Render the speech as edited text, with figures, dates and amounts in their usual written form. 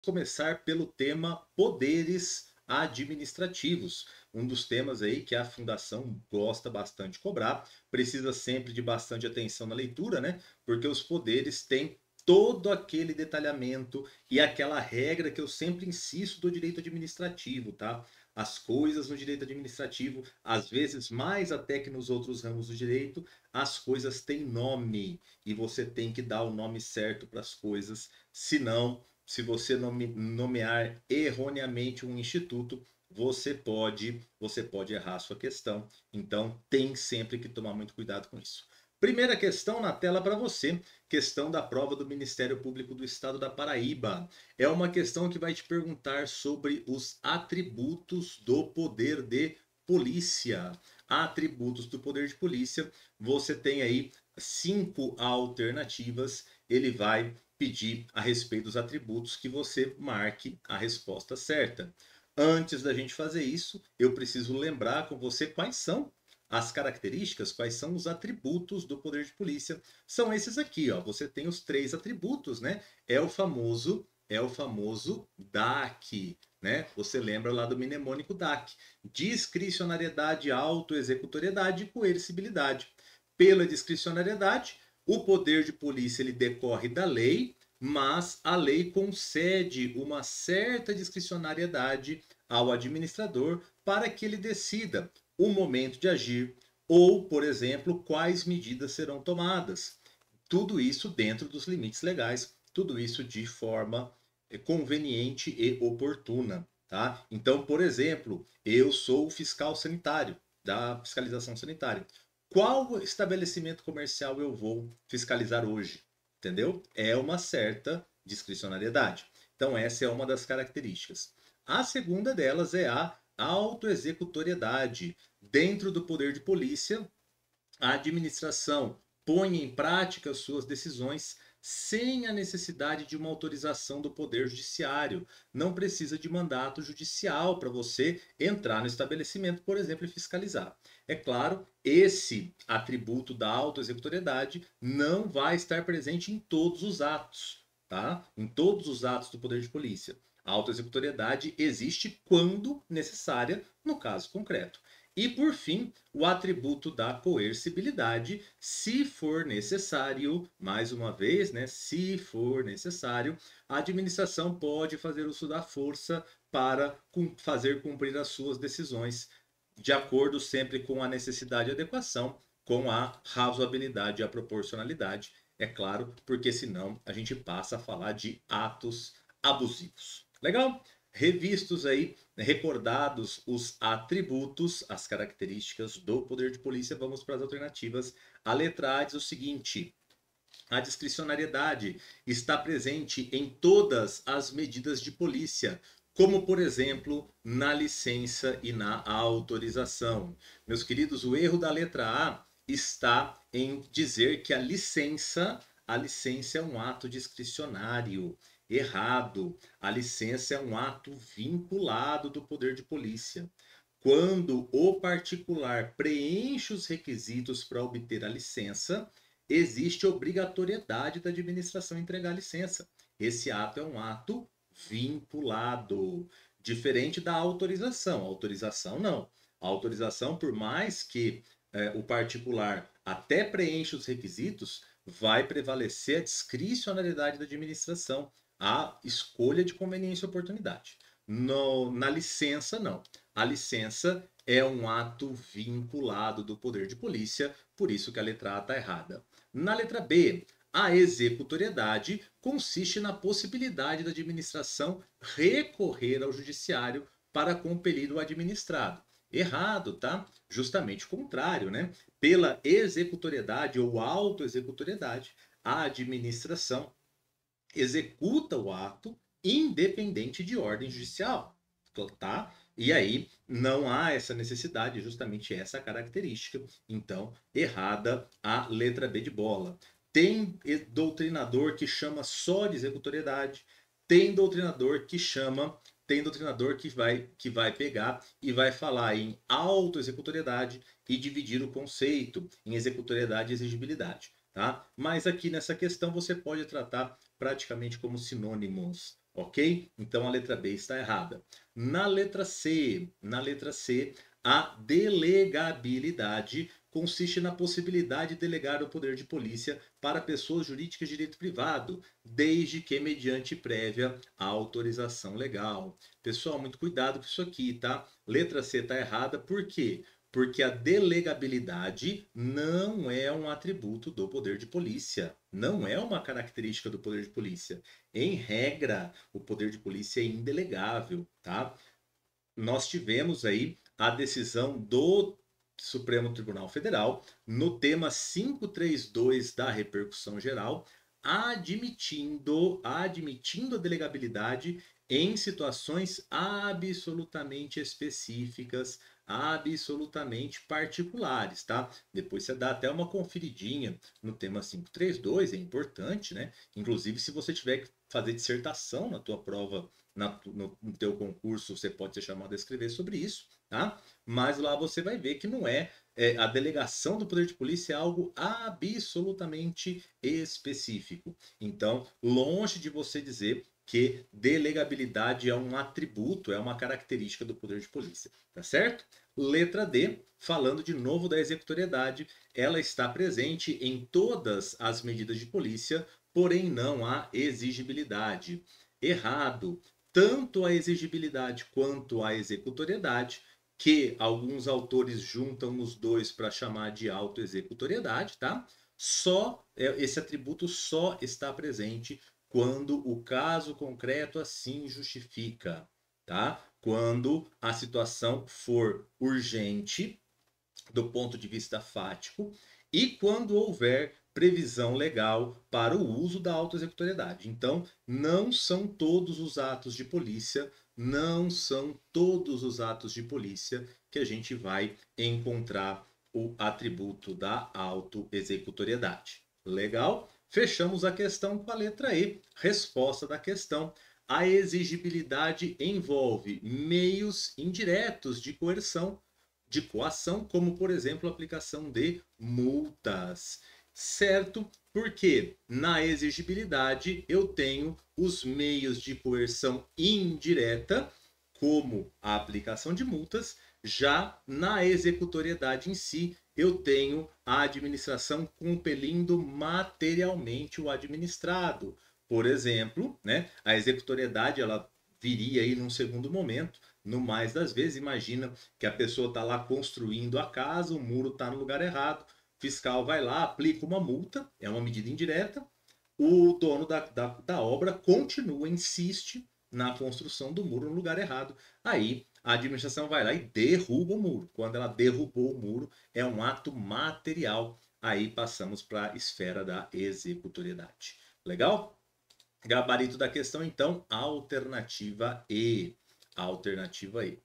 Começar pelo tema poderes administrativos, um dos temas aí que a fundação gosta bastante de cobrar, precisa sempre de bastante atenção na leitura, né? Porque os poderes têm todo aquele detalhamento e aquela regra que eu sempre insisto do direito administrativo, tá? As coisas no direito administrativo, às vezes mais até que nos outros ramos do direito, as coisas têm nome e você tem que dar o nome certo para as coisas, senão se você nomear erroneamente um instituto, você pode errar a sua questão. Então, tem sempre que tomar muito cuidado com isso. Primeira questão na tela para você, questão da prova do Ministério Público do Estado da Paraíba. É uma questão que vai te perguntar sobre os atributos do poder de polícia. Atributos do poder de polícia, você tem aí 5 alternativas. Ele vai pedir a respeito dos atributos que você marque a resposta certa. Antes da gente fazer isso, eu preciso lembrar com você quais são as características, quais são os atributos do poder de polícia. São esses aqui, ó. Você tem os 3 atributos, né? É o famoso DAC, né? Você lembra lá do mnemônico DAC: discricionariedade, autoexecutoriedade e coercibilidade. Pela discricionariedade, o poder de polícia ele decorre da lei, mas a lei concede uma certa discricionariedade ao administrador para que ele decida o momento de agir ou, por exemplo, quais medidas serão tomadas. Tudo isso dentro dos limites legais, tudo isso de forma conveniente e oportuna. Tá? Então, por exemplo, eu sou o fiscal sanitário da fiscalização sanitária. Qual estabelecimento comercial eu vou fiscalizar hoje? Entendeu? É uma certa discricionariedade. Então, essa é uma das características. A segunda delas é a autoexecutoriedade. Dentro do poder de polícia, a administração põe em prática suas decisões sem a necessidade de uma autorização do Poder Judiciário. Não precisa de mandato judicial para você entrar no estabelecimento, por exemplo, e fiscalizar. É claro, esse atributo da autoexecutoriedade não vai estar presente em todos os atos, tá? Em todos os atos do Poder de Polícia. A autoexecutoriedade existe quando necessária, no caso concreto. E, por fim, o atributo da coercibilidade, se for necessário, mais uma vez, né, se for necessário, a administração pode fazer uso da força para fazer cumprir as suas decisões, de acordo sempre com a necessidade e adequação, com a razoabilidade e a proporcionalidade, é claro, porque senão a gente passa a falar de atos abusivos. Legal? Revistos aí, recordados os atributos, as características do poder de polícia, vamos para as alternativas. A letra A diz o seguinte: a discricionariedade está presente em todas as medidas de polícia, como, por exemplo, na licença e na autorização. Meus queridos, o erro da letra A está em dizer que a licença é um ato discricionário. Errado. A licença é um ato vinculado do poder de polícia. Quando o particular preenche os requisitos para obter a licença, existe obrigatoriedade da administração entregar a licença. Esse ato é um ato vinculado, diferente da autorização. A autorização não. A autorização, por mais que o particular até preencha os requisitos, vai prevalecer a discricionariedade da administração, a escolha de conveniência e oportunidade. Na licença, não. A licença é um ato vinculado do poder de polícia, por isso que a letra A está errada. Na letra B, a executoriedade consiste na possibilidade da administração recorrer ao judiciário para compelir o administrado. Errado, tá? Justamente o contrário, né? Pela executoriedade ou autoexecutoriedade, a administração executa o ato independente de ordem judicial, tá? E aí não há essa necessidade, justamente essa característica. Então, errada a letra B de bola. Tem doutrinador que chama só de executoriedade, tem doutrinador que vai pegar e vai falar em autoexecutoriedade e dividir o conceito em executoriedade e exigibilidade, tá? Mas aqui nessa questão você pode tratar praticamente como sinônimos. Ok? Então a letra B está errada. Na letra C, a delegabilidade consiste na possibilidade de delegar o poder de polícia para pessoas jurídicas de direito privado, desde que mediante prévia autorização legal. Pessoal, muito cuidado com isso aqui, tá? Letra C está errada, por quê? Porque a delegabilidade não é um atributo do poder de polícia, não é uma característica do poder de polícia. Em regra, o poder de polícia é indelegável, tá? Nós tivemos aí a decisão do Supremo Tribunal Federal no tema 532 da repercussão geral, admitindo a delegabilidade em situações absolutamente específicas, absolutamente particulares, tá? Depois você dá até uma conferidinha no tema 532, é importante, né? Inclusive, se você tiver que fazer dissertação na tua prova, no teu concurso, você pode ser chamado a escrever sobre isso, tá? Mas lá você vai ver que não a delegação do poder de polícia é algo absolutamente específico. Então, longe de você dizer que delegabilidade é um atributo, é uma característica do poder de polícia, tá certo? Letra D, falando de novo da executoriedade, ela está presente em todas as medidas de polícia, porém não a exigibilidade. Errado. Tanto a exigibilidade quanto a executoriedade, que alguns autores juntam os dois para chamar de autoexecutoriedade, tá? Esse atributo só está presente quando o caso concreto assim justifica, tá? Quando a situação for urgente do ponto de vista fático e quando houver previsão legal para o uso da autoexecutoriedade. Então, não são todos os atos de polícia, não são todos os atos de polícia que a gente vai encontrar o atributo da autoexecutoriedade. Legal? Fechamos a questão com a letra E. Resposta da questão. A exigibilidade envolve meios indiretos de coação, como por exemplo a aplicação de multas, certo? Porque na exigibilidade eu tenho os meios de coerção indireta, como a aplicação de multas, já na executoriedade em si, eu tenho a administração compelindo materialmente o administrado. Por exemplo, né, a executoriedade ela viria aí num segundo momento, no mais das vezes, imagina que a pessoa está lá construindo a casa, o muro está no lugar errado, o fiscal vai lá, aplica uma multa, é uma medida indireta, o dono da obra continua, insiste na construção do muro no lugar errado. Aí a administração vai lá e derruba o muro. Quando ela derrubou o muro, é um ato material. Aí passamos para a esfera da executoriedade. Legal? Gabarito da questão, então, alternativa E. Alternativa E.